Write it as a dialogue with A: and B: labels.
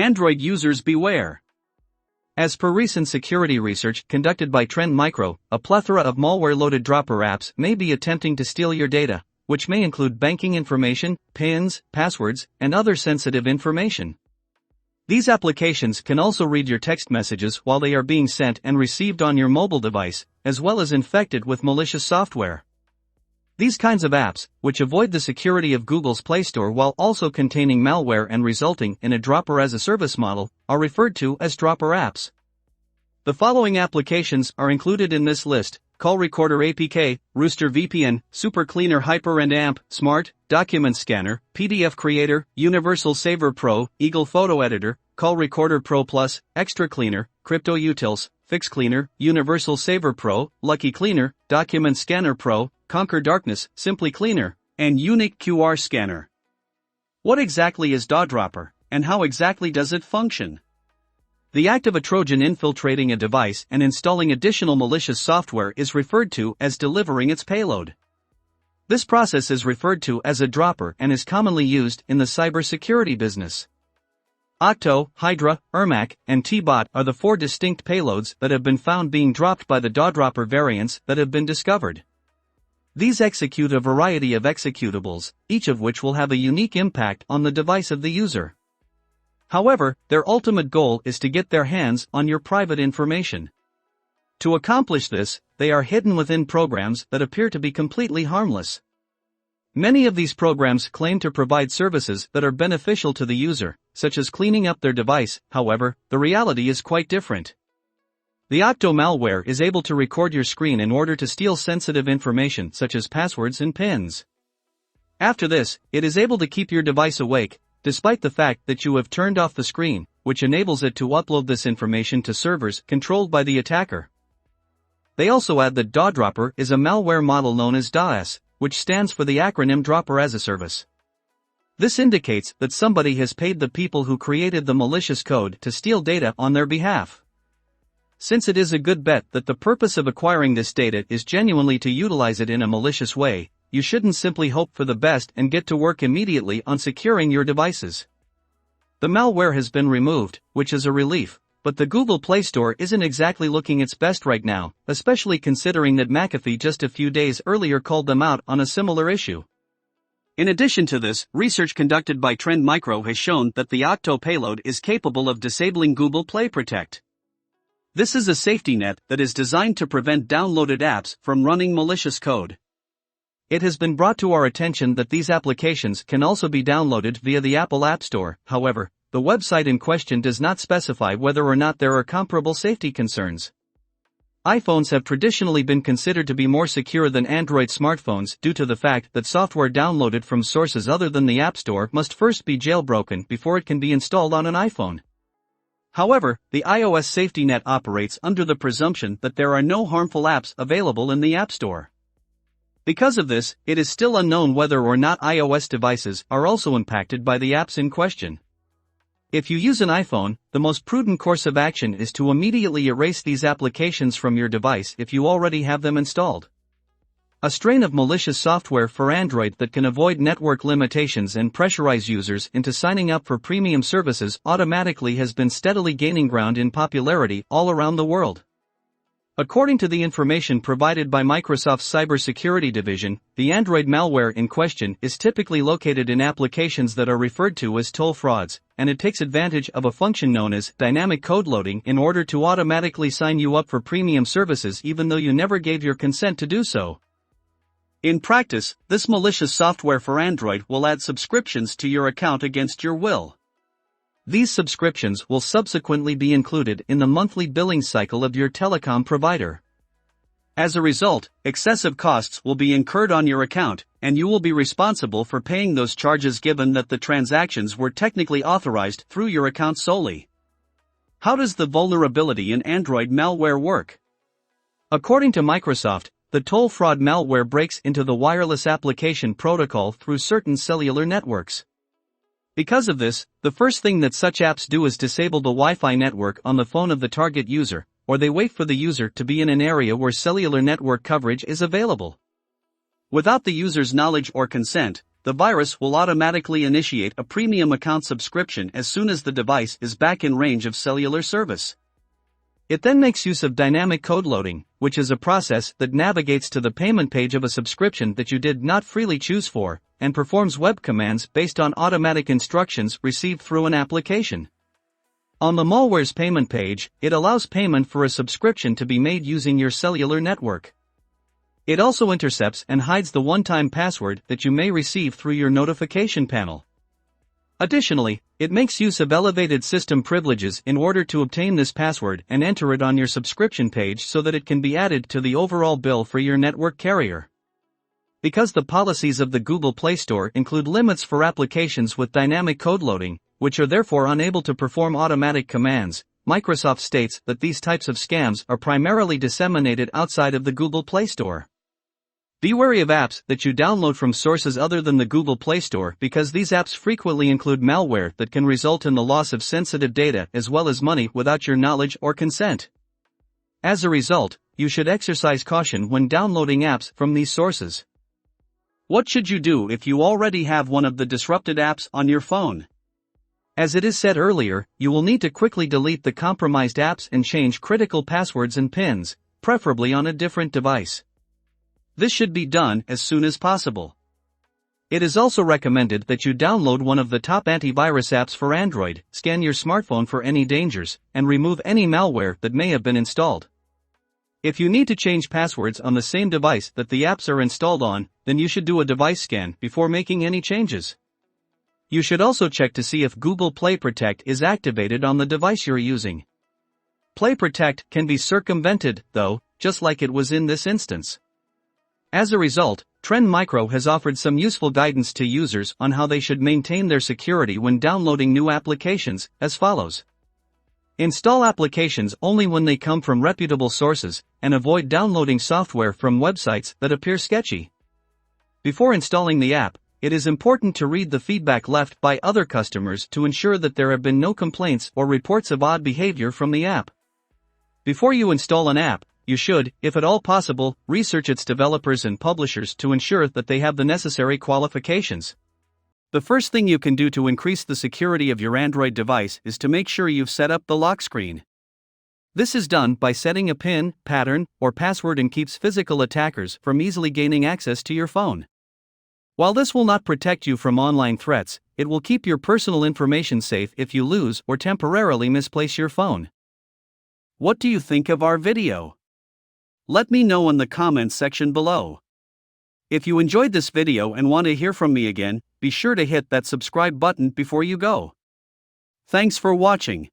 A: Android users beware. As per recent security research conducted by Trend Micro, a plethora of malware-loaded dropper apps may be attempting to steal your data, which may include banking information, PINs, passwords, and other sensitive information. These applications can also read your text messages while they are being sent and received on your mobile device, as well as infected with malicious software. These kinds of apps, which avoid the security of Google's Play Store while also containing malware and resulting in a dropper-as-a-service model, are referred to as dropper apps. The following applications are included in this list: Call Recorder APK, Rooster VPN, Simpli Cleaner Hyper and AMP, Smart, Document Scanner, PDF Creator, Universal Saver Pro, Eagle Photo Editor, Call Recorder Pro Plus, Extra Cleaner, Crypto Utils, FixCleaner, Universal Saver Pro, Lucky Cleaner, Document Scanner Pro, Conquer Darkness, Simpli Cleaner, and Unicc QR Scanner. What exactly is dropper, and how exactly does it function? The act of a Trojan infiltrating a device and installing additional malicious software is referred to as delivering its payload. This process is referred to as a dropper and is commonly used in the cybersecurity business. Octo, Hydra, Ermac, and T-Bot are the 4 distinct payloads that have been found being dropped by the dropper variants that have been discovered. These execute a variety of executables, each of which will have a unique impact on the device of the user. However, their ultimate goal is to get their hands on your private information. To accomplish this, they are hidden within programs that appear to be completely harmless. Many of these programs claim to provide services that are beneficial to the user, such as cleaning up their device. However, the reality is quite different. The Octo malware is able to record your screen in order to steal sensitive information such as passwords and PINs. After this, it is able to keep your device awake, despite the fact that you have turned off the screen, which enables it to upload this information to servers controlled by the attacker. They also add that dropper is a malware model known as DAS, which stands for the acronym Dropper as a Service. This indicates that somebody has paid the people who created the malicious code to steal data on their behalf. Since it is a good bet that the purpose of acquiring this data is genuinely to utilize it in a malicious way, you shouldn't simply hope for the best and get to work immediately on securing your devices. The malware has been removed, which is a relief, but the Google Play Store isn't exactly looking its best right now, especially considering that McAfee just a few days earlier called them out on a similar issue. In addition to this, research conducted by Trend Micro has shown that the Octo payload is capable of disabling Google Play Protect. This is a safety net that is designed to prevent downloaded apps from running malicious code. It has been brought to our attention that these applications can also be downloaded via the Apple App Store. However, the website in question does not specify whether or not there are comparable safety concerns. iPhones have traditionally been considered to be more secure than Android smartphones due to the fact that software downloaded from sources other than the App Store must first be jailbroken before it can be installed on an iPhone. However, the iOS safety net operates under the presumption that there are no harmful apps available in the App Store. Because of this, it is still unknown whether or not iOS devices are also impacted by the apps in question. If you use an iPhone, the most prudent course of action is to immediately erase these applications from your device if you already have them installed. A strain of malicious software for Android that can avoid network limitations and pressurize users into signing up for premium services automatically has been steadily gaining ground in popularity all around the world. According to the information provided by Microsoft's cybersecurity division, the Android malware in question is typically located in applications that are referred to as toll frauds, and it takes advantage of a function known as dynamic code loading in order to automatically sign you up for premium services even though you never gave your consent to do so. In practice, this malicious software for Android will add subscriptions to your account against your will. These subscriptions will subsequently be included in the monthly billing cycle of your telecom provider. As a result, excessive costs will be incurred on your account, and you will be responsible for paying those charges given that the transactions were technically authorized through your account solely. How does the vulnerability in Android malware work? According to Microsoft, the toll fraud malware breaks into the wireless application protocol through certain cellular networks. Because of this, the first thing that such apps do is disable the Wi-Fi network on the phone of the target user, or they wait for the user to be in an area where cellular network coverage is available. Without the user's knowledge or consent, the virus will automatically initiate a premium account subscription as soon as the device is back in range of cellular service. It then makes use of dynamic code loading, which is a process that navigates to the payment page of a subscription that you did not freely choose for, and performs web commands based on automatic instructions received through an application. On the malware's payment page, it allows payment for a subscription to be made using your cellular network. It also intercepts and hides the one-time password that you may receive through your notification panel. Additionally, it makes use of elevated system privileges in order to obtain this password and enter it on your subscription page so that it can be added to the overall bill for your network carrier. Because the policies of the Google Play Store include limits for applications with dynamic code loading, which are therefore unable to perform automatic commands, Microsoft states that these types of scams are primarily disseminated outside of the Google Play Store. Be wary of apps that you download from sources other than the Google Play Store because these apps frequently include malware that can result in the loss of sensitive data as well as money without your knowledge or consent. As a result, you should exercise caution when downloading apps from these sources. What should you do if you already have one of the disrupted apps on your phone? As it is said earlier, you will need to quickly delete the compromised apps and change critical passwords and PINs, preferably on a different device. This should be done as soon as possible. It is also recommended that you download one of the top antivirus apps for Android, scan your smartphone for any dangers, and remove any malware that may have been installed. If you need to change passwords on the same device that the apps are installed on, then you should do a device scan before making any changes. You should also check to see if Google Play Protect is activated on the device you're using. Play Protect can be circumvented, though, just like it was in this instance. As a result, Trend Micro has offered some useful guidance to users on how they should maintain their security when downloading new applications, as follows. Install applications only when they come from reputable sources, and avoid downloading software from websites that appear sketchy. Before installing the app, it is important to read the feedback left by other customers to ensure that there have been no complaints or reports of odd behavior from the app. Before you install an app, you should, if at all possible, research its developers and publishers to ensure that they have the necessary qualifications. The first thing you can do to increase the security of your Android device is to make sure you've set up the lock screen. This is done by setting a PIN, pattern, or password and keeps physical attackers from easily gaining access to your phone. While this will not protect you from online threats, it will keep your personal information safe if you lose or temporarily misplace your phone. What do you think of our video? Let me know in the comments section below. If you enjoyed this video and want to hear from me again, be sure to hit that subscribe button before you go. Thanks for watching.